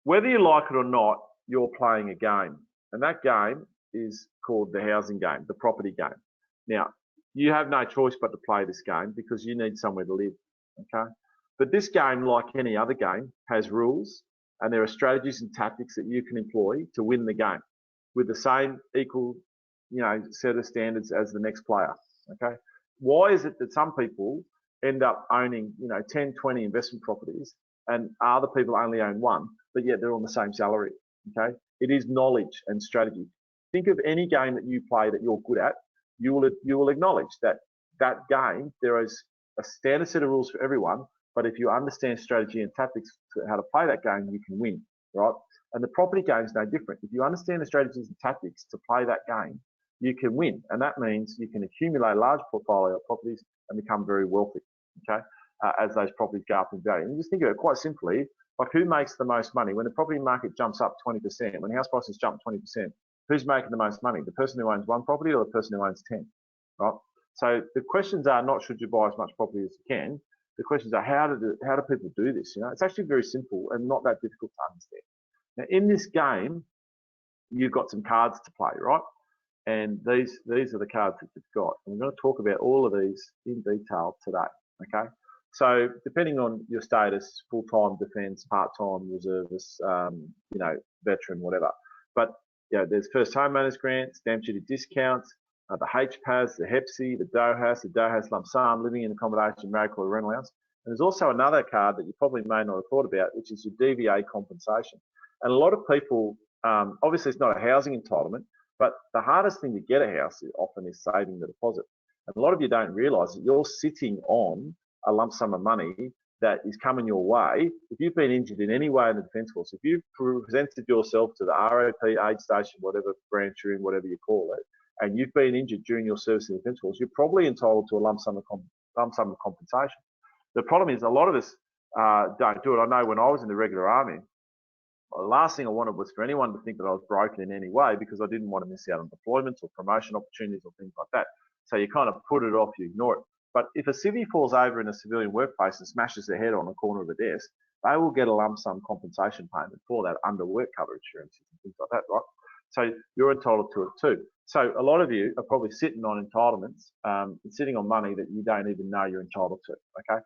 whether you like it or not, you're playing a game. And that game is called the housing game, the property game. Now, you have no choice but to play this game because you need somewhere to live, okay? But this game, like any other game, has rules, and there are strategies and tactics that you can employ to win the game with the same equal, set of standards as the next player, okay? Why is it that some people end up owning, 10, 20 investment properties and other people only own one, but yet they're on the same salary, okay? It is knowledge and strategy. Think of any game that you play that you're good at. You will acknowledge that game, there is a standard set of rules for everyone, but if you understand strategy and tactics to how to play that game, you can win, right? And the property game is no different. If you understand the strategies and tactics to play that game, you can win. And that means you can accumulate a large portfolio of properties and become very wealthy, okay, as those properties go up in value. And just think of it quite simply, like who makes the most money? When the property market jumps up 20%, when house prices jump 20%, who's making the most money? The person who owns one property or the person who owns 10, right? So the questions are not should you buy as much property as you can. The questions are how do people do this? It's actually very simple and not that difficult to understand. Now in this game, you've got some cards to play, right? And these are the cards that you've got. And we're going to talk about all of these in detail today, okay? So depending on your status, full-time defence, part-time reservist, veteran, whatever. But there's first homeowners grant, stamp duty discounts, the HPAS, the HEPSI, the DOHAS lump sum, living in accommodation, marital or rental allowance. And there's also another card that you probably may not have thought about, which is your DVA compensation. And a lot of people, obviously it's not a housing entitlement, but the hardest thing to get a house often is saving the deposit. And a lot of you don't realise that you're sitting on a lump sum of money that is coming your way. If you've been injured in any way in the Defence Force, if you've presented yourself to the ROP, aid station, whatever branch you're in, whatever you call it, and you've been injured during your service in the Defence Force, you're probably entitled to a lump sum of compensation. The problem is a lot of us don't do it. I know when I was in the regular army, the last thing I wanted was for anyone to think that I was broken in any way because I didn't want to miss out on deployments or promotion opportunities or things like that. So you kind of put it off, you ignore it. But if a civvy falls over in a civilian workplace and smashes their head on the corner of a desk, they will get a lump sum compensation payment for that under work cover insurance and things like that, right? So you're entitled to it too. So a lot of you are probably sitting on entitlements, sitting on money that you don't even know you're entitled to, okay?